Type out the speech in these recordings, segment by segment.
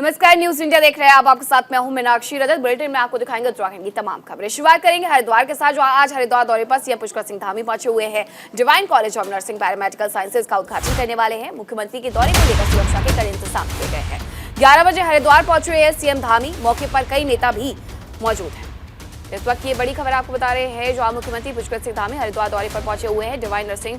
नमस्कार, news India देख रहे हैं आप। आपके साथ मैं हूं मीनाक्षी रजत। बुलेटिन में आपको दिखाएंगे उत्तराखंड की तमाम खबरें। शुरुआत करेंगे हरिद्वार के साथ, जो आज हरिद्वार दौरे पर सीएम पुष्कर सिंह धामी पहुंचे हुए हैं। Divine college of nursing paramedical sciences का उद्घाटन करने वाले हैं। मुख्यमंत्री के दौरे को लेकर सुरक्षा के कड़े इंतजाम किए गए हैं। 11 बजे हरिद्वार पहुंचे हुए हैं सीएम धामी। मौके पर कई नेता भी मौजूद हैं। इस वक्त ये बड़ी खबर आपको बता रहे हैं, जो मुख्यमंत्री पुष्कर सिंह धामी हरिद्वार दौरे पर पहुंचे हुए हैं। डिवाइन नर्सिंग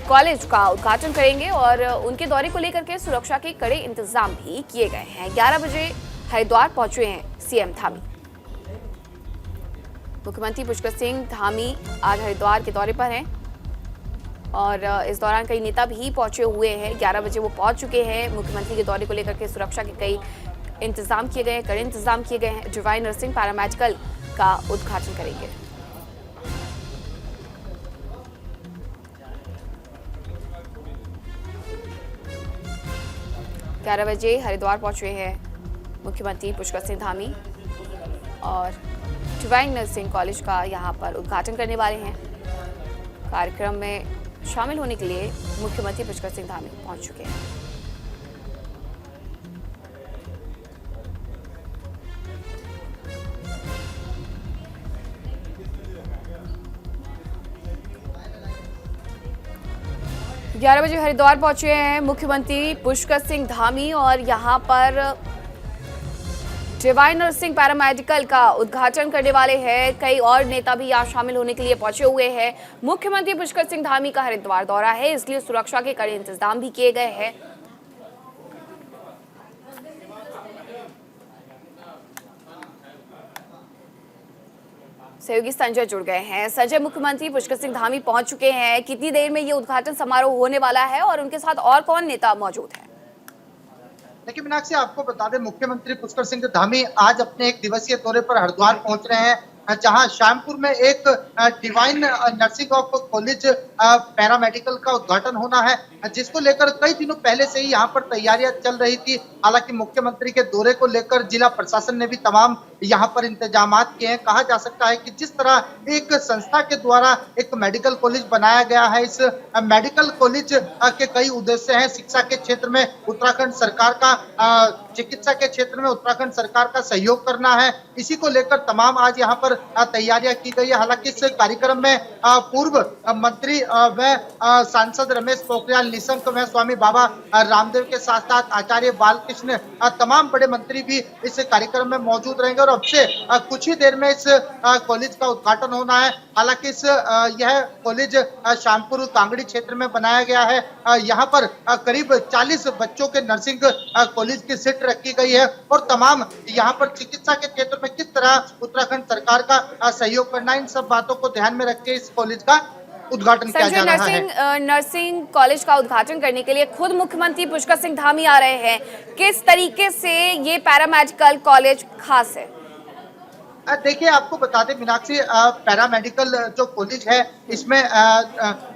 कॉलेज का उद्घाटन करेंगे और उनके दौरे को लेकर के सुरक्षा के कड़े इंतजाम भी किए गए हैं। 11 बजे हरिद्वार पहुंचे हैं सीएम धामी। मुख्यमंत्री पुष्कर सिंह धामी आज हरिद्वार के दौरे पर हैं और इस दौरान कई नेता भी पहुंचे हुए हैं। 11 बजे वो पहुंच चुके हैं। मुख्यमंत्री के दौरे को लेकर के सुरक्षा के कई इंतजाम किए गए हैं, कड़े इंतजाम किए गए हैं। डिवाइन नर्सिंग पैरामेडिकल का उद्घाटन करेंगे। ग्यारह बजे हरिद्वार पहुंचे हैं मुख्यमंत्री पुष्कर सिंह धामी और डिवाइन नर्सिंग कॉलेज का यहां पर उद्घाटन करने वाले हैं। कार्यक्रम में शामिल होने के लिए मुख्यमंत्री पुष्कर सिंह धामी पहुंच चुके हैं। ग्यारह बजे हरिद्वार पहुंचे हैं मुख्यमंत्री पुष्कर सिंह धामी और यहां पर डिवाइन नर्सिंग पैरामेडिकल का उद्घाटन करने वाले हैं। कई और नेता भी यहां शामिल होने के लिए पहुंचे हुए हैं। मुख्यमंत्री पुष्कर सिंह धामी का हरिद्वार दौरा है, इसलिए सुरक्षा के कड़े इंतजाम भी किए गए हैं। सहयोगी संजय जुड़ गए हैं। संजय, मुख्यमंत्री पुष्कर सिंह धामी पहुंच चुके हैं। कितनी देर में ये उद्घाटन समारोह होने वाला है और उनके साथ और कौन नेता मौजूद है? देखिए मीनाक्षी, आपको बता दें मुख्यमंत्री पुष्कर सिंह धामी आज अपने एक दिवसीय दौरे पर हरिद्वार पहुंच रहे हैं, जहां श्यामपुर में एक divine nursing of college paramedical का उद्घाटन होना है, जिसको लेकर कई दिनों पहले से ही यहां पर तैयारियां चल रही थी। हालांकि मुख्यमंत्री के दौरे को लेकर जिला प्रशासन ने भी तमाम यहां पर इंतजामात किए हैं। कहा जा सकता है कि जिस तरह एक संस्था के द्वारा एक मेडिकल कॉलेज बनाया गया है, इस मेडिकल कॉलेज के कई उद्देश्य हैं। शिक्षा के क्षेत्र में उत्तराखंड सरकार का, चिकित्सा के क्षेत्र में उत्तराखंड सरकार का सहयोग करना है, इसी को लेकर तमाम आज यहाँ पर तैयारियां की गई है। हालांकि इस कार्यक्रम में पूर्व मंत्री व सांसद रमेश पोखरियाल निशंक व स्वामी बाबा रामदेव के साथ साथ आचार्य बालकृष्ण, तमाम बड़े मंत्री भी इस कार्यक्रम में मौजूद रहेंगे और अब से कुछ ही देर में इस कॉलेज का उद्घाटन होना है। हालांकि यह कॉलेज श्यामपुर कांगड़ी क्षेत्र में बनाया गया है। यहाँ पर करीब 40 बच्चों के नर्सिंग कॉलेज की सीट रखी गई है और तमाम यहाँ पर चिकित्सा के क्षेत्र में किस तरह उत्तराखंड सरकार का सहयोग करना, इन सब बातों को ध्यान में रख के इस कॉलेज का उद्घाटन किया जा रहा है। नर्सिंग कॉलेज का उद्घाटन करने के लिए खुद मुख्यमंत्री पुष्कर सिंह धामी आ रहे हैं। किस तरीके से ये पैरामेडिकल कॉलेज खास है? देखिए, आपको बता दें मीनाक्षी, पैरामेडिकल जो कॉलेज है इसमें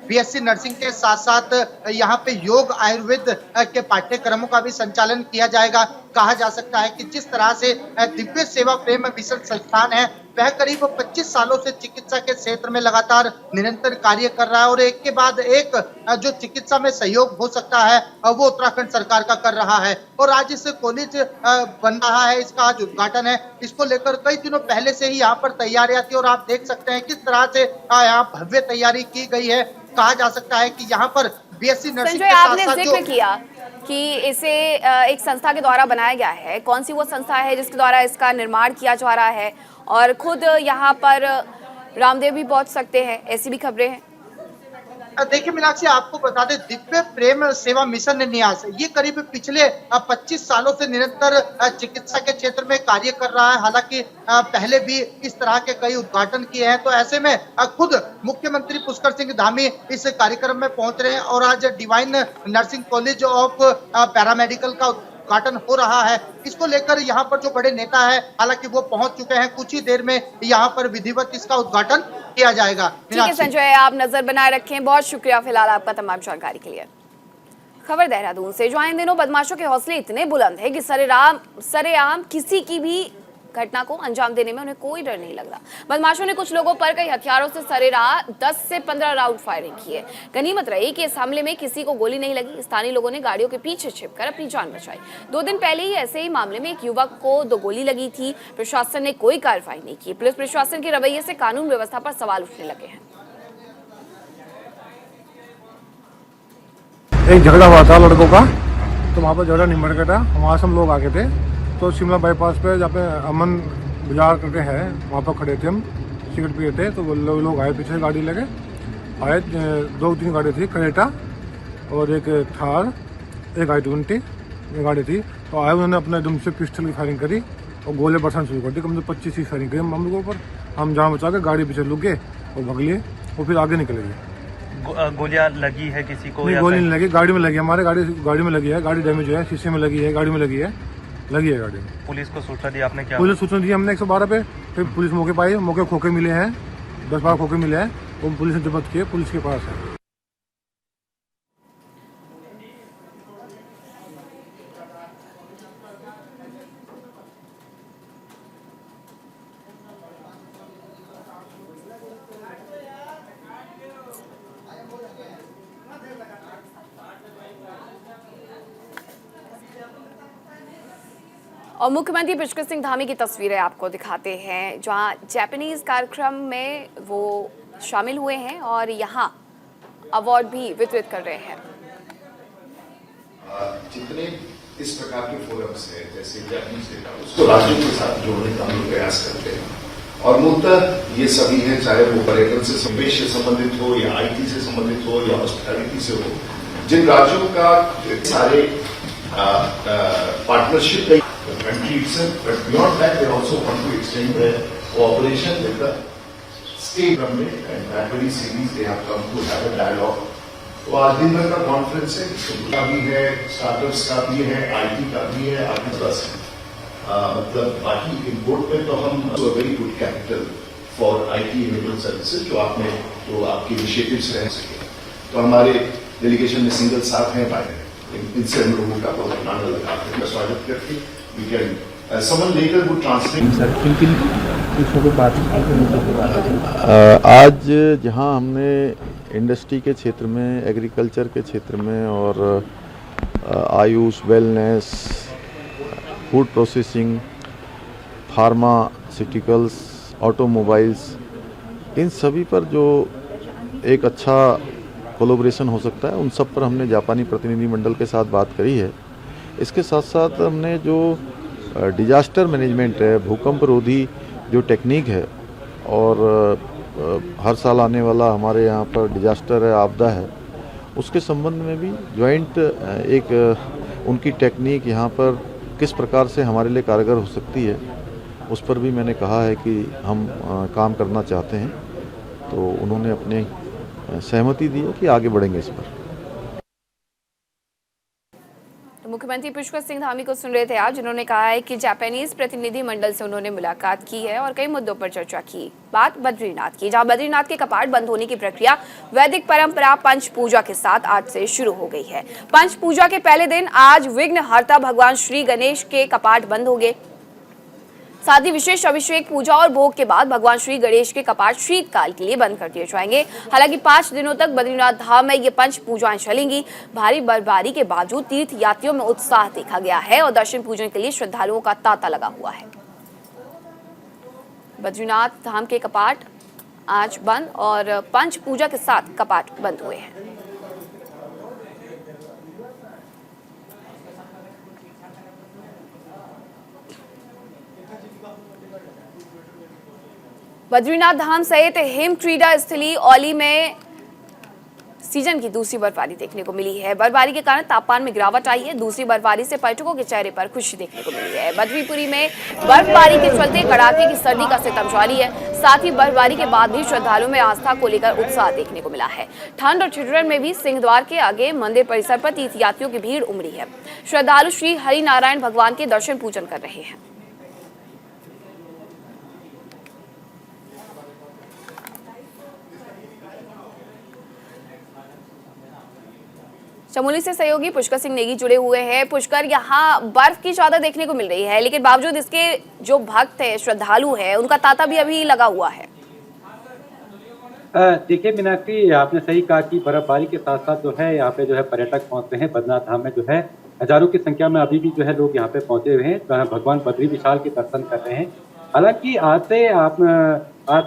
बीएससी नर्सिंग के साथ साथ यहाँ पे योग आयुर्वेद के पाठ्यक्रमों का भी संचालन किया जाएगा। कहा जा सकता है कि जिस तरह से दिव्य सेवा प्रेम मिशन संस्थान है, वह करीब 25 सालों से चिकित्सा के क्षेत्र में लगातार निरंतर कार्य कर रहा है और एक के बाद एक जो चिकित्सा में सहयोग हो सकता है वो उत्तराखंड सरकार का कर रहा है। और आज इस कॉलेज बन रहा है, इसका आज उद्घाटन है। इसको लेकर कई दिनों पहले से ही यहाँ पर तैयारियां थी और आप देख सकते हैं किस तरह से यहाँ भव्य तैयारी की गई है। कहा जा सकता है कि यहाँ पर बीएससी नर्सिंग के साथ साथ जिक्र किया कि इसे एक संस्था के द्वारा बनाया गया है। कौन सी वो संस्था है जिसके द्वारा इसका निर्माण किया जा रहा है? और खुद यहाँ पर रामदेव भी पहुंच सकते हैं, ऐसी भी खबरें हैं। देखिए मीनाक्षी, आपको बता दें दिव्य प्रेम सेवा मिशन न्यास ये करीब पिछले 25 सालों से निरंतर चिकित्सा के क्षेत्र में कार्य कर रहा है। हालांकि पहले भी इस तरह के कई उद्घाटन किए हैं, तो ऐसे में खुद मुख्यमंत्री पुष्कर सिंह धामी इस कार्यक्रम में पहुंच रहे हैं और आज divine nursing college of paramedical का उद्घाटन हो रहा है। इसको लेकर यहाँ पर जो बड़े नेता है, हालांकि वो पहुंच चुके हैं। कुछ ही देर में यहाँ पर विधिवत इसका उद्घाटन किया जाएगा। ठीक है संजय, आप नजर बनाए रखें। बहुत शुक्रिया फिलहाल आपका तमाम जानकारी के लिए। खबर देहरादून से, जो इन दिनों बदमाशों के हौसले इतने बुलंद है कि सरेआम किसी की भी घटना को अंजाम देने में उन्हें कोई डर नहीं लग रहा। बदमाशों ने कुछ लोगों पर कई हथियारों से सरेराह 10 से 15 राउंड फायरिंग की है। गनीमत रही कि इस हमले में किसी को गोली नहीं लगी। स्थानीय लोगों ने गाड़ियों के पीछे छिपकर अपनी जान बचाई। 2 दिन पहले ही ऐसे ही मामले में एक युवक को 2 गोली लगी थी। प्रशासन ने कोई कार्रवाई नहीं की। पुलिस प्रशासन के रवैये से कानून व्यवस्था पर सवाल उठने लगे हैं। एक झगड़ा हुआ था लड़कों का, तो वहाँ पर झगड़ा निमट गया था। वहाँ से हम लोग आ गए थे, तो शिमला बाईपास पे जहाँ पे अमन बाजार करके है वहाँ पर खड़े थे, हम सिगरेट पिए थे। तो वो लोग आए पीछे गाड़ी लेके आए, 2-3 गाड़ी थी, क्रेटा और एक थार, एक i20 गाड़ी थी। तो आए, उन्होंने अपने दम से पिस्टल की फायरिंग करी और गोले बरसाने शुरू कर दी। कम से 25 फायरिंग करी हम लोगों पर। हम जान बचा के गाड़ी पीछे लुक गए और भाग लिए और फिर आगे निकले गए। गोलियां लगी है किसी को? नहीं, गोली नहीं लगी, गाड़ी में लगी है, हमारे गाड़ी में लगी है। गाड़ी डैमेज है, शीशे में लगी है, गाड़ी में लगी है गाड़ी में। पुलिस को सूचना दी आपने? क्या पुलिस सूचना दी हमने 112 पे। फिर पुलिस मौके पर आई, मौके खोखे मिले हैं, 10-12 खोखे मिले हैं, वो पुलिस ने जब्त किए, पुलिस के पास है। और मुख्यमंत्री पुष्कर सिंह धामी की तस्वीरें आपको दिखाते हैं, जहां जापानीज कार्यक्रम में वो शामिल हुए हैं और यहां अवार्ड भी वितरित कर रहे हैं। जितने इस प्रकार के फोरम्स हैं, जैसे जापानीज डे का, उसको राज्यों के साथ जोड़ने का हम प्रयास करते हैं। और मूलतः ये सभी हैं, चाहे वो पर्यटन से निवेश से संबंधित हो या IT से संबंधित हो या हॉस्पिटैलिटी से हो, जिन राज्यों का सारे partnership country itself, but beyond that, they also want to extend their cooperation with the state government, and that very series they have come to have a dialogue. तो आज दिन भर का कॉन्फ्रेंस है, का भी है, स्टार्टअप्स का भी है, IT का भी है, आपके पास है। मतलब बाकी इम्पोर्ट में तो हम very good capital for IT enabled services जो आपके इनिशिएटिव्स रह सके। तो हमारे डेलीगेशन में सिंगल साथ हैं भाई, इनसे हम लोगों का बहुत आनंद लगा का स्वागत करके we can someone later would translate. आज जहां हमने इंडस्ट्री के क्षेत्र में, एग्रीकल्चर के क्षेत्र में और AYUSH, wellness, food processing, pharmaceuticals, automobiles, इन सभी पर जो एक अच्छा कोलैबोरेशन हो सकता है, उन सब पर हमने जापानी प्रतिनिधिमंडल के साथ बात करी है। इसके साथ साथ हमने जो डिजास्टर मैनेजमेंट है, भूकंप रोधी जो टेक्निक है, और हर साल आने वाला हमारे यहाँ पर डिजास्टर है, आपदा है, उसके संबंध में भी ज्वाइंट एक उनकी टेक्निक यहाँ पर किस प्रकार से हमारे लिए कारगर हो सकती है, उस पर भी मैंने कहा है कि हम काम करना चाहते हैं। तो उन्होंने अपनी सहमति दी है कि आगे बढ़ेंगे इस पर। मुख्यमंत्री पुष्कर सिंह धामी को सुन रहे थे आज, जिन्होंने कहा है कि जापानीज प्रतिनिधि मंडल से उन्होंने मुलाकात की है और कई मुद्दों पर चर्चा की। बात बद्रीनाथ की, जहां बद्रीनाथ के कपाट बंद होने की प्रक्रिया वैदिक परंपरा पंच पूजा के साथ आज से शुरू हो गई है। पंच पूजा के पहले दिन आज विघ्नहर्ता भगवान श्री गणेश के कपाट बंद हो गए। साथ ही विशेष अभिषेक, पूजा और भोग के बाद भगवान श्री गणेश के कपाट शीतकाल के लिए बंद कर दिए जाएंगे। हालांकि 5 दिनों तक बद्रीनाथ धाम में ये पंच पूजाएं चलेंगी। भारी बर्फबारी के बावजूद तीर्थ यात्रियों में उत्साह देखा गया है और दर्शन पूजन के लिए श्रद्धालुओं का तांता लगा हुआ है। बद्रीनाथ धाम के कपाट आज बंद और पंच पूजा के साथ कपाट बंद हुए हैं। बद्रीनाथ धाम सहित हिमक्रीडा स्थली औली में सीजन की दूसरी बर्फबारी देखने को मिली है। बर्फबारी के कारण तापमान में गिरावट आई है। दूसरी बर्फबारी से पर्यटकों के चेहरे पर खुशी देखने को मिली है। बद्रीपुरी में बर्फबारी के चलते कड़ाके की सर्दी का सितम जारी है। साथ ही बर्फबारी के बाद भी श्रद्धालुओं में आस्था को लेकर उत्साह देखने को मिला है। ठंड और ठिठुरन में भी सिंहद्वार के आगे मंदिर परिसर पर तीर्थ यात्रियों की भीड़ उमड़ी है। श्रद्धालु श्री हरि नारायण भगवान के दर्शन पूजन कर रहे हैं। चमोली से सहयोगी पुष्कर सिंह नेगी जुड़े हुए हैं। पुष्कर, यहाँ बर्फ की चादर देखने को मिल रही है, लेकिन बावजूद इसके जो भक्त है, श्रद्धालु है, उनका तांता भी अभी लगा हुआ है। देखिए मीनाक्षी, आपने सही कहा कि बर्फबारी के साथ साथ जो है यहाँ पे जो है पर्यटक पहुंचते हैं। बद्रीनाथ धाम में जो है हजारों की संख्या में अभी भी जो है लोग यहाँ पे पहुंचे हुए हैं, भगवान बद्री विशाल के दर्शन कर रहे हैं। हालांकि आज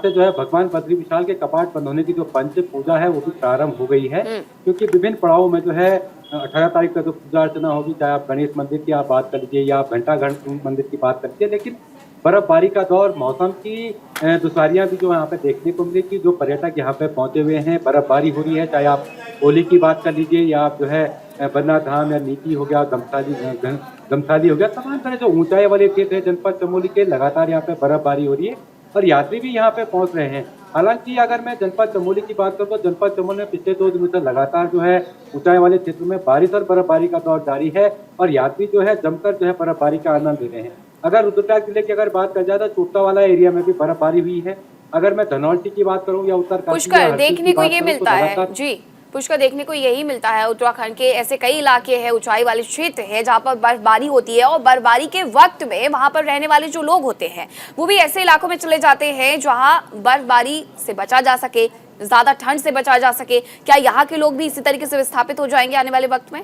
से जो है भगवान बद्री विशाल के कपाट बंद होने की जो पंच पूजा है वो भी प्रारंभ हो गई है, क्योंकि विभिन्न पड़ावों में जो है 18 तारीख का जो पूजा अर्चना होगी, चाहे आप गणेश मंदिर की आप बात कर लीजिए या घंटाघर मंदिर की बात कर लीजिए, लेकिन बर्फबारी का दौर, मौसम की दुश्वारियां भी जो यहाँ पे देखने को मिली कि जो पर्यटक यहाँ पे पहुंचे हुए हैं, बर्फबारी हो रही है, चाहे आप होली की बात कर लीजिए या आप जो है बद्रीनाथ धाम या नीति हो गया, गमसाली हो गया, तमाम तरह जो ऊंचाई वाले क्षेत्र है जनपद चमोली के, लगातार यहाँ पे बर्फबारी हो रही है और यात्री भी यहाँ पे पहुंच रहे हैं। हालांकि अगर मैं जनपद चमोली की बात करूँ तो जनपद चमोली में पिछले 2 दिनों से लगातार जो है ऊंचाई वाले क्षेत्रों में बारिश और बर्फबारी का दौर जारी है और यात्री जो है जमकर जो है बर्फबारी का आनंद ले रहे हैं। अगर रुद्रप्रयाग जिले की अगर बात कर जाए तो चोपता वाला एरिया में भी बर्फबारी हुई है। अगर मैं धनौल्टी की बात करूँ या उत्तरकाशी पुष्कर, देखने को ये मिलता है जी, पुष्कर देखने को यही मिलता है। उत्तराखंड के ऐसे कई इलाके हैं, ऊंचाई वाले क्षेत्र है जहां पर बर्फबारी होती है और बर्फबारी के वक्त में वहां पर रहने वाले जो लोग होते हैं वो भी ऐसे इलाकों में चले जाते हैं जहां बर्फबारी से बचा जा सके, ज्यादा ठंड से बचा जा सके। क्या यहाँ के लोग भी इसी तरीके से विस्थापित हो जाएंगे आने वाले वक्त में?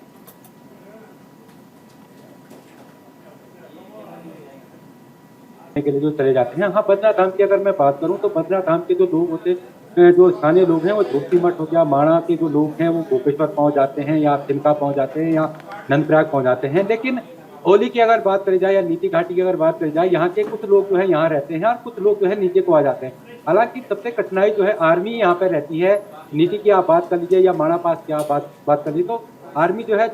के लिए जो चले जाते हैं। हाँ, बद्रीनाथ धाम की अगर मैं बात करूं तो बद्रीनाथ धाम के जो लोग होते हैं, जो स्थानीय लोग हैं, वो जोशीमठ हो गया, माणा के जो लोग हैं वो गोपेश्वर पहुंच जाते हैं या तिनका पहुंच जाते हैं या नंदप्रयाग पहुंच जाते हैं। लेकिन होली की अगर बात करी जाए या नीति घाटी की अगर बात करी जाए, यहाँ के कुछ लोग जो है यहाँ रहते हैं और कुछ लोग जो है नीचे को आ जाते हैं। हालांकि सबसे कठिनाई जो है आर्मी यहाँ पे रहती है। नीति की आप बात कर लीजिए या माणा पास की आप बात कर लीजिए तो आर्मी जो है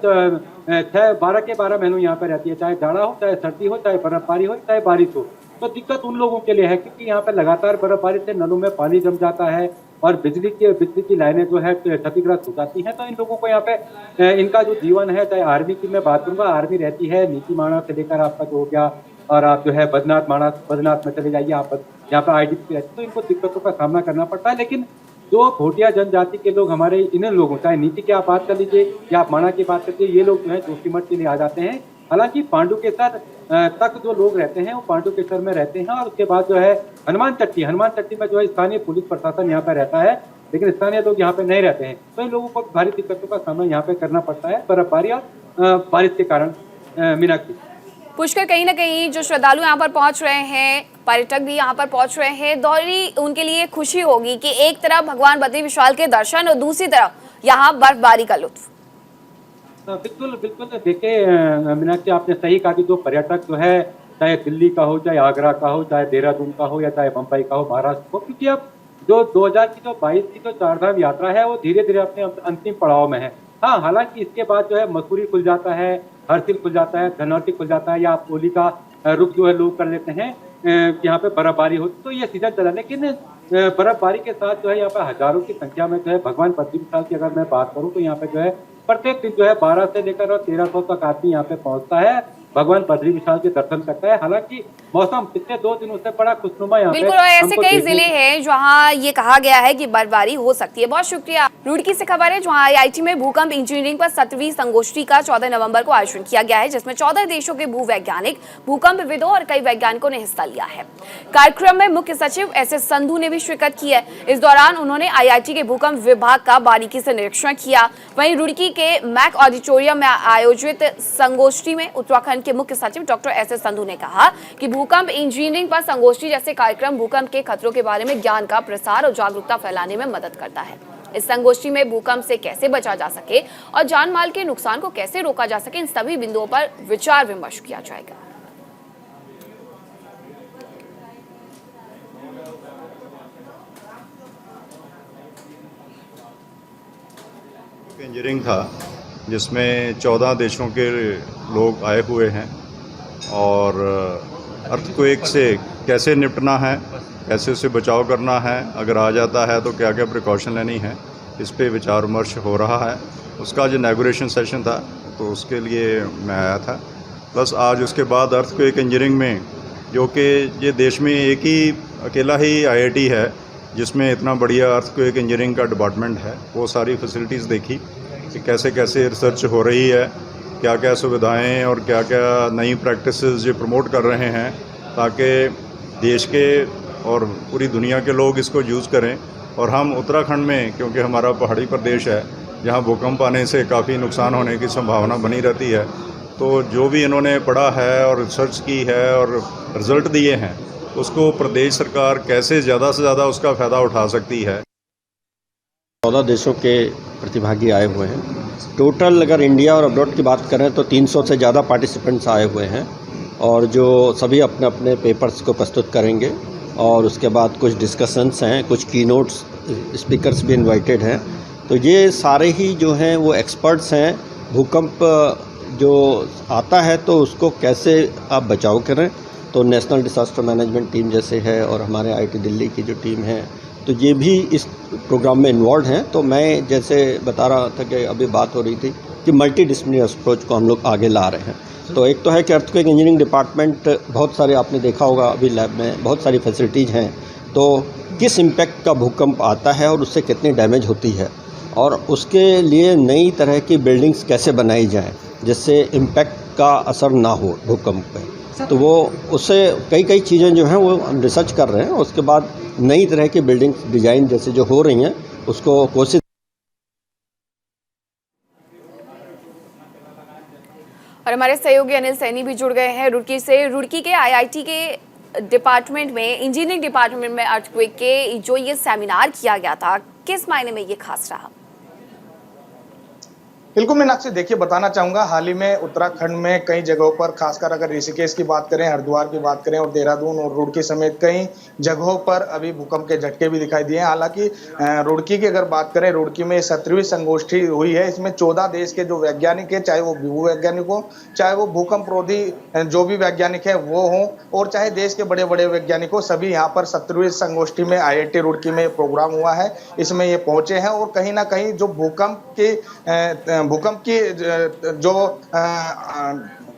12 के 12 महीनों यहाँ पे रहती है, चाहे जाड़ा हो, चाहे सर्दी हो, चाहे बर्फबारी हो, चाहे बारिश हो। तो दिक्कत उन लोगों के लिए है क्योंकि यहाँ पे लगातार बर्फबारी से नलों में पानी जम जाता है और बिजली की लाइनें जो है क्षतिग्रस्त हो जाती हैं। तो इन लोगों को यहाँ पे इनका जो जीवन है, चाहे आर्मी की मैं बात करूँगा, आर्मी रहती है नीति माणा से लेकर आपका जो हो गया और आप जो है बद्रीनाथ में चले जाइए, आप यहाँ पे IDP रहती है, तो इनको दिक्कतों का सामना करना पड़ता है। लेकिन जो भोटिया जनजाति के लोग हमारे इन लोगों, चाहे नीति की आप बात कर लीजिए या आप माणा की बात करते ये लोग जो है जोशीमठ के लिए आ जाते हैं। हालांकि पांडुकेश्वर तक जो लोग रहते हैं वो पांडुकेश्वर में रहते हैं और उसके बाद जो है हनुमान चट्टी में जो है स्थानीय पुलिस प्रशासन यहाँ पे रहता है, लेकिन स्थानीय लोग यहाँ पे नहीं रहते हैं। तो इन लोगों को भारी दिक्कतों का सामना यहाँ पे करना पड़ता है बर्फबारी और बारिश के कारण। मीनाक्षी, पुष्कर, कहीं ना कहीं जो श्रद्धालु यहाँ पर पहुंच रहे हैं, पर्यटक भी यहाँ पर पहुंच रहे हैं, दोहरी उनके लिए खुशी होगी कि एक तरफ भगवान बद्री विशाल के दर्शन और दूसरी तरफ यहाँ बर्फबारी का लुत्फ। बिल्कुल देखिए मीनाक्षी, आपने सही कहा कि जो पर्यटक जो है, चाहे दिल्ली का हो, चाहे आगरा का हो, चाहे देहरादून का हो या चाहे बम्बई का हो, महाराष्ट्र को, क्योंकि अब जो 2022 की जो चारधाम यात्रा है वो धीरे धीरे अपने अंतिम पड़ाव में है। हाँ, हालांकि इसके बाद जो है मसूरी खुल जाता है, हरसिल खुल जाता है, धनौल्टी खुल जाता है या आप होली का रुख जो है लोग कर लेते हैं, यहाँ पे बर्फबारी होती तो ये सीजन चला। लेकिन बर्फबारी के साथ जो है यहाँ पे हजारों की संख्या में जो है भगवान बद्री विशाल की अगर मैं बात करूँ तो यहाँ पे जो है प्रत्येक दिन जो है 12 से लेकर और 1300 तक आदमी यहाँ पे पहुंचता है, भगवान बद्री विशाल के दर्शन करता है। हालांकि मौसम पिछले 2 दिनों से बड़ा खुशनुमा यहाँ पे बिल्कुल, और ऐसे कई जिले हैं जहां ये कहा गया है कि बर्फबारी हो सकती है। बहुत शुक्रिया। रुड़की से खबर है जहां IIT में भूकंप इंजीनियरिंग पर 7वीं संगोष्ठी का 14 नवंबर को आयोजन किया गया है, जिसमें 14 देशों के भूवैज्ञानिक, भूकंपविदों और कई वैज्ञानिकों ने हिस्सा लिया है। कार्यक्रम में मुख्य सचिव SS संधू ने भी शिरकत की है। इस दौरान उन्होंने IIT के भूकंप विभाग का बारीकी से निरीक्षण किया। वहीं रुड़की के मैक ऑडिटोरियम में आयोजित संगोष्ठी में उत्तराखंड के मुख्य सचिव डॉक्टर SS संधू ने कहा कि भूकंप इंजीनियरिंग पर संगोष्ठी जैसे कार्यक्रम भूकंप के खतरों के बारे में ज्ञान का प्रसार और जागरूकता फैलाने में मदद करता है। इस संगोष्ठी में भूकंप से कैसे बचा जा सके और जान माल के नुकसान को कैसे रोका जा सके, इन सभी बिंदुओं पर विचार विमर्श किया जाएगा। इंजीनियरिंग था जिसमें 14 देशों के लोग आए हुए हैं और अर्थक्वेक से कैसे निपटना है, कैसे उससे बचाव करना है, अगर आ जाता है तो क्या क्या प्रिकॉशन लेनी है, इस पे विचार विमर्श हो रहा है। उसका जो इनॉग्रेशन सेशन था तो उसके लिए मैं आया था। प्लस आज उसके बाद अर्थक्वेक इंजीनियरिंग में, जो कि ये देश में एक ही अकेला ही IIT है जिसमें इतना बढ़िया अर्थक्वेक इंजीनियरिंग का डिपार्टमेंट है, वो सारी फैसिलिटीज़ देखी कि कैसे कैसे रिसर्च हो रही है, क्या क्या सुविधाएं और क्या क्या नई प्रैक्टिसेस ये प्रमोट कर रहे हैं, ताकि देश के और पूरी दुनिया के लोग इसको यूज़ करें। और हम उत्तराखंड में, क्योंकि हमारा पहाड़ी प्रदेश है जहाँ भूकंप आने से काफ़ी नुकसान होने की संभावना बनी रहती है, तो जो भी इन्होंने पढ़ा है और रिसर्च की है और रिज़ल्ट दिए हैं, उसको प्रदेश सरकार कैसे ज़्यादा से ज़्यादा उसका फ़ायदा उठा सकती है। 14 देशों के प्रतिभागी आए हुए हैं। टोटल अगर इंडिया और अब्रॉड की बात करें तो 300 से ज़्यादा पार्टिसिपेंट्स आए हुए हैं, और जो सभी अपने अपने पेपर्स को प्रस्तुत करेंगे। और उसके बाद कुछ डिस्कशंस हैं, कुछ कीनोट्स स्पीकर्स भी इनवाइटेड हैं। तो ये सारे ही जो हैं वो एक्सपर्ट्स हैं। भूकंप जो आता है तो उसको कैसे आप बचाव करें, तो नेशनल डिसास्टर मैनेजमेंट टीम जैसे है और हमारे IIT दिल्ली की जो टीम है, तो ये भी इस प्रोग्राम में इन्वॉल्व हैं। तो मैं जैसे बता रहा था कि अभी बात हो रही थी कि मल्टी डिसिप्लिनरी अप्रोच को हम लोग आगे ला रहे हैं। तो एक तो है कि अर्थक्वेक इंजीनियरिंग डिपार्टमेंट, बहुत सारे आपने देखा होगा अभी लैब में बहुत सारी फैसिलिटीज़ हैं। तो किस इम्पैक्ट का भूकंप आता है और उससे कितनी डैमेज होती है, और उसके लिए नई तरह की बिल्डिंग्स कैसे बनाई जाएँ जिससे इम्पैक्ट का असर ना हो भूकंप पे। तो वो उससे कई चीज़ें जो हैं वो हम रिसर्च कर रहे हैं। उसके बाद नई तरह की बिल्डिंग्स डिज़ाइन जैसे जो हो रही हैं उसको कोशिश। और हमारे सहयोगी अनिल सैनी भी जुड़ गए हैं रुड़की से। रुड़की के IIT के डिपार्टमेंट में, इंजीनियरिंग डिपार्टमेंट में अर्थक्वेक के जो ये सेमिनार किया गया था, किस मायने में ये खास रहा? बिल्कुल मीनाक्षी, देखिए बताना चाहूंगा, हाल ही में उत्तराखंड में कई जगहों पर, खासकर अगर ऋषिकेश की बात करें, हरिद्वार की बात करें और देहरादून और रुड़की समेत कई जगहों पर अभी भूकंप के झटके भी दिखाई दिए हैं। हालांकि रुड़की की अगर बात करें, रुड़की में 17वीं संगोष्ठी हुई है। इसमें 14 देश के जो वैज्ञानिक है, चाहे वो भूवैज्ञानिक हो, चाहे वो भूकंप रोधी जो भी वैज्ञानिक है वो हो, और चाहे देश के बड़े बड़े वैज्ञानिक हो, सभी यहाँ पर 17वीं संगोष्ठी में IIT रुड़की में प्रोग्राम हुआ है, इसमें ये पहुंचे हैं। और कहीं ना कहीं जो भूकंप की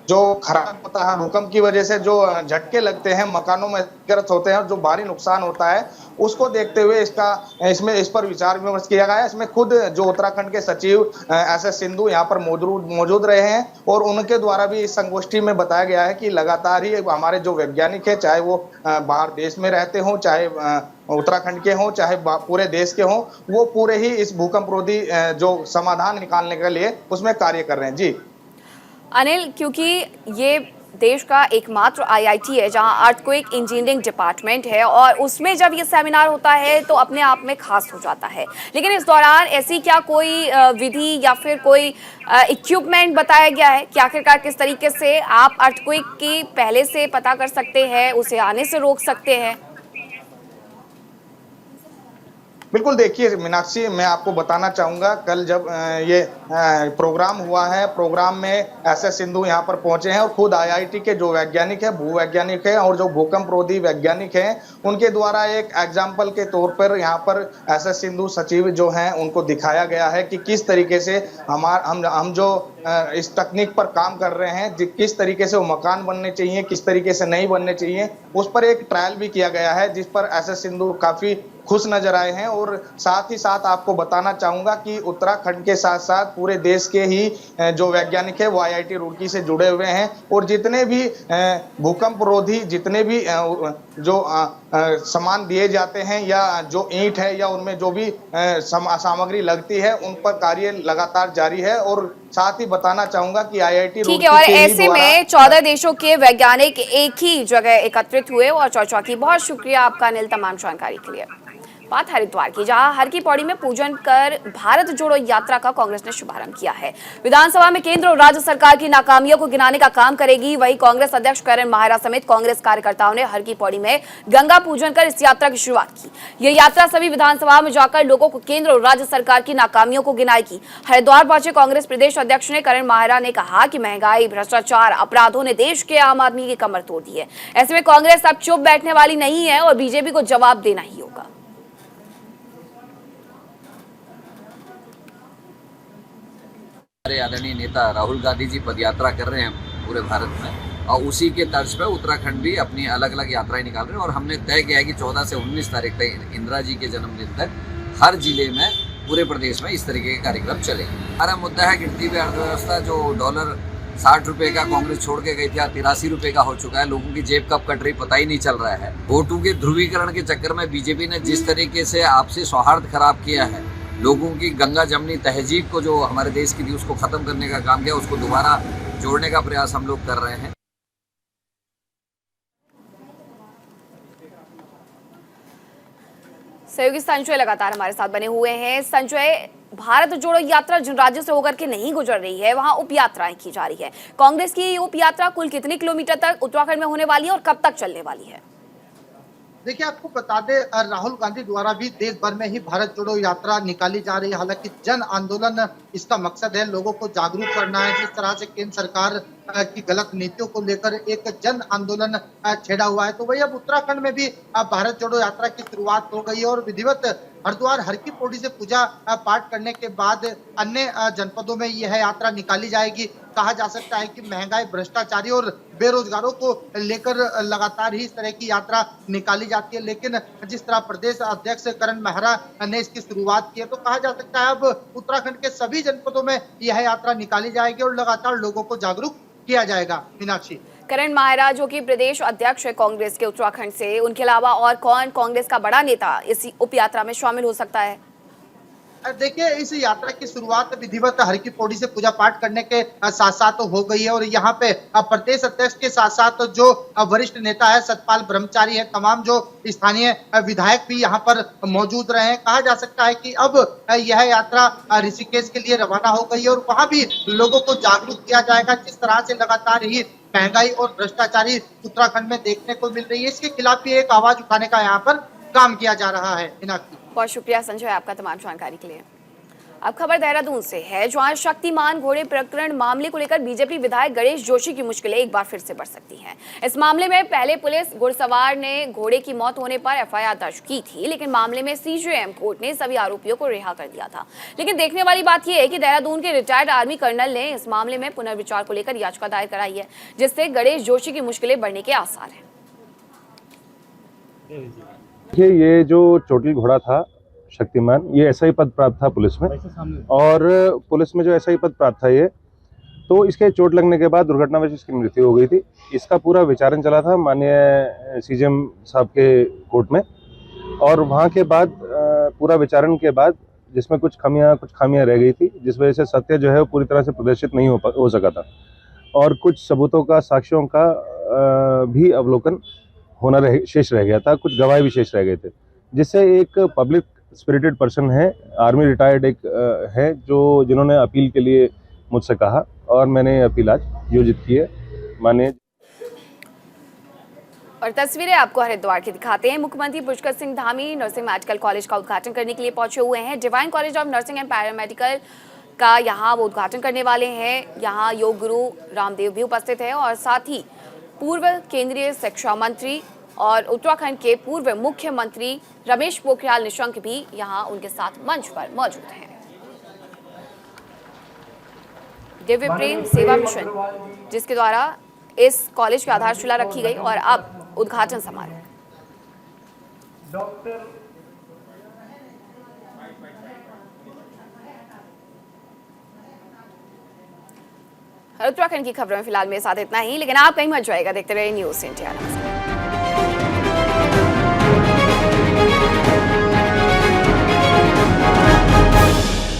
जो खराब होता है, भूकंप की वजह से जो झटके लगते हैं, मकानों में गिरफ्त होते हैं, जो भारी नुकसान होता है, उसको देखते हुए इस पर विचार विमर्श किया गया है। इसमें खुद जो उत्तराखंड के सचिव SS सिंधु यहाँ पर मौजूद रहे हैं, और उनके द्वारा भी इस संगोष्ठी में बताया गया है कि लगातार ही हमारे जो वैज्ञानिक है, चाहे वो बाहर देश में रहते हों, चाहे उत्तराखंड के हों, चाहे पूरे देश के हों, वो पूरे ही इस भूकंप रोधी जो समाधान निकालने के लिए उसमें कार्य कर रहे हैं। जी अनिल, क्योंकि ये देश का एकमात्र IIT है जहां अर्थक्वेक इंजीनियरिंग डिपार्टमेंट है, और उसमें जब ये सेमिनार होता है तो अपने आप में खास हो जाता है, लेकिन इस दौरान ऐसी क्या कोई विधि या फिर कोई इक्विपमेंट बताया गया है कि आखिरकार किस तरीके से आप अर्थक्वेक की पहले से पता कर सकते हैं, उसे आने से रोक सकते हैं? बिल्कुल, देखिए मीनाक्षी, मैं आपको बताना चाहूंगा, कल जब ये प्रोग्राम हुआ है, प्रोग्राम में SS सिंधु यहाँ पर पहुंचे हैं, और खुद IIT के जो वैज्ञानिक है, भूवैज्ञानिक है और जो भूकंप रोधी वैज्ञानिक हैं, उनके द्वारा एक एग्जाम्पल के तौर पर यहाँ पर SS सिंधु सचिव जो हैं उनको दिखाया गया है कि किस तरीके से हम जो इस तकनीक पर काम कर रहे हैं, किस तरीके से वो मकान बनने चाहिए, किस तरीके से नहीं बनने चाहिए, उस पर एक ट्रायल भी किया गया है, जिस पर SS सिंधु काफी खुश नजर आए हैं। और साथ ही साथ आपको बताना चाहूंगा कि उत्तराखंड के साथ साथ पूरे देश के ही जो वैज्ञानिक है वो IIT रुड़की से जुड़े हुए हैं, और जितने भी भूकंप रोधी जितने भी जो सामान दिए जाते हैं, या जो ईंट है, या उनमें जो भी सामग्री लगती है, उन पर कार्य लगातार जारी है। और साथ ही बताना चाहूंगा कि IIT ठीक है, और ऐसे में 14 देशों के वैज्ञानिक एक ही जगह एकत्रित हुए और चर्चा की। बहुत शुक्रिया आपका अनिल, तमाम जानकारी के लिए। बात हरिद्वार की, जहां हर की पौड़ी में पूजन कर भारत जोड़ो यात्रा का कांग्रेस ने शुभारंभ किया है। विधानसभा में केंद्र और राज्य सरकार की नाकामियों को गिनाने का काम करेगी। वहीं कांग्रेस अध्यक्ष करण माहेरा समेत कांग्रेस कार्यकर्ताओं ने हर की पौड़ी में गंगा पूजन कर इस यात्रा की शुरुआत की। यह यात्रा सभी विधानसभा में जाकर लोगों को केंद्र और राज्य सरकार की नाकामियों को गिनाएगी। हरिद्वार पहुंचे कांग्रेस प्रदेश अध्यक्ष ने करण माहेरा ने कहा कि महंगाई, भ्रष्टाचार, अपराधों ने देश के आम आदमी की कमर तोड़ दी है। ऐसे में कांग्रेस अब चुप बैठने वाली नहीं है और बीजेपी को जवाब देना ही होगा। हमारे आदरणीय नेता राहुल गांधी जी पदयात्रा कर रहे हैं पूरे भारत में, और उसी के तर्ज पर उत्तराखंड भी अपनी अलग अलग यात्राएं निकाल रहे हैं। और हमने तय किया है कि 14 से 19 तारीख तक, इंदिरा जी के जन्मदिन तक, हर जिले में पूरे प्रदेश में इस तरीके के कार्यक्रम चलेंगे। हमारा मुद्दा है गिरती हुई अर्थव्यवस्था। जो डॉलर 60 रुपए का कांग्रेस छोड़ के गई थी, 83 रुपए का हो चुका है। लोगों की जेब कब कट रही पता ही नहीं चल रहा है। वोटों के ध्रुवीकरण के चक्कर में बीजेपी ने जिस तरीके से आपसी सौहार्द खराब किया है, लोगों की गंगा जमनी तहजीब को जो हमारे देश की थी उसको खत्म करने का काम किया, उसको दोबारा जोड़ने का प्रयास हम लोग कर रहे हैं। सहयोगी संजय लगातार हमारे साथ बने हुए हैं। संजय, भारत जोड़ो यात्रा जिन राज्यों से होकर के नहीं गुजर रही है वहां उप यात्राएं की जा रही है। कांग्रेस की ये उप यात्रा कुल कितने किलोमीटर तक उत्तराखंड में होने वाली है और कब तक चलने वाली है? देखिए, आपको बता दें, राहुल गांधी द्वारा भी देश भर में ही भारत जोड़ो यात्रा निकाली जा रही है। हालांकि जन आंदोलन इसका मकसद है, लोगों को जागरूक करना है। जिस तरह से केंद्र सरकार की गलत नीतियों को लेकर एक जन आंदोलन छेड़ा हुआ है, तो वही अब उत्तराखंड में भी भारत जोड़ो यात्रा की शुरुआत हो गई है और विधिवत हरिद्वार हर की पौड़ी से पूजा पाठ करने के बाद अन्य जनपदों में यह यात्रा निकाली जाएगी। कहा जा सकता है कि महंगाई, भ्रष्टाचारी और बेरोजगारों को लेकर लगातार ही इस तरह की यात्रा निकाली जाती है। लेकिन जिस तरह प्रदेश अध्यक्ष करण मेहरा ने इसकी शुरुआत की है, तो कहा जा सकता है अब उत्तराखंड के सभी जनपदों में यह यात्रा निकाली जाएगी और लगातार लोगों को जागरूक किया जाएगा। मीनाक्षी, करण मेहरा जो कि प्रदेश अध्यक्ष है कांग्रेस के उत्तराखंड से, उनके अलावा और कौन कांग्रेस का बड़ा नेता इस उप यात्रा में शामिल हो सकता है? देखिए, इस यात्रा की शुरुआत विधिवत हर की पौड़ी से पूजा पाठ करने के साथ साथ हो गई है और यहाँ पे प्रदेश अध्यक्ष के साथ साथ जो वरिष्ठ नेता है सतपाल ब्रह्मचारी है, तमाम जो स्थानीय विधायक भी यहाँ पर मौजूद रहे हैं। कहा जा सकता है कि अब यह यात्रा ऋषिकेश के लिए रवाना हो गई है और वहाँ भी लोगों को जागरूक किया जाएगा। जिस तरह से लगातार ही महंगाई और भ्रष्टाचारी उत्तराखंड में देखने को मिल रही है, इसके खिलाफ भी एक आवाज उठाने का यहाँ पर काम किया जा रहा है। बहुत शुक्रिया संजय आपका तमाम जानकारी के लिए। अब खबर देहरादून से है, जहां शक्तिमान घोड़े प्रकरण मामले को लेकर बीजेपी विधायक गणेश जोशी की मुश्किलें एक बार फिर से बढ़ सकती हैं। इस मामले में पहले पुलिस घुड़सवार ने घोड़े की मौत होने पर एफआईआर दर्ज की थी, लेकिन मामले में सीजेएम कोर्ट ने सभी आरोपियों को रिहा कर दिया था। लेकिन देखने वाली बात यह है कि देहरादून के रिटायर्ड आर्मी कर्नल ने इस मामले में पुनर्विचार को लेकर याचिका दायर कराई है, जिससे गणेश जोशी की मुश्किलें बढ़ने के आसार हैं। ये जो चोटिल घोड़ा था शक्तिमान, ये एसआई पद प्राप्त था पुलिस में, और पुलिस में जो एसआई पद प्राप्त था ये, तो इसके चोट लगने के बाद दुर्घटनावश इसकी मृत्यु हो गई थी। इसका पूरा विचारण चला था माननीय सीजेएम साहब के कोर्ट में, और वहाँ के बाद पूरा विचारण के बाद जिसमें कुछ खामियां रह गई थी, जिस वजह से सत्य जो है वो पूरी तरह से प्रदर्शित नहीं हो सका था, और कुछ सबूतों का, साक्ष्यों का भी अवलोकन होना शेष रह गया था, कुछ गवाह भी शेष रह गए थे, जिससे एक पब्लिक स्पिरिटेड पर्सन है, आर्मी रिटायर्ड एक है, जिन्होंने अपील के लिए मुझसे कहा और मैंने अपील आज योजित की है माननीय। और तस्वीरें आपको हरिद्वार की दिखाते हैं। मुख्यमंत्री Pushkar Singh Dhami nursing medical college का उद्घाटन करने के लिए पहुंचे हुए हैं। Divine college of nursing and paramedical का यहाँ वो उद्घाटन करने वाले हैं। यहाँ योग गुरु रामदेव भी उपस्थित है और साथ ही पूर्व केंद्रीय शिक्षा मंत्री और उत्तराखंड के पूर्व मुख्यमंत्री रमेश पोखरियाल निशंक भी यहां उनके साथ मंच पर मौजूद हैं। दिव्य प्रेम सेवा मिशन, जिसके द्वारा इस कॉलेज की आधारशिला रखी गई और अब उद्घाटन समारोह। उत्तराखंड की खबरों में फिलहाल मेरे साथ इतना ही, लेकिन आप कहीं मत जाइएगा, देखते रहिए न्यूज़ इंडिया।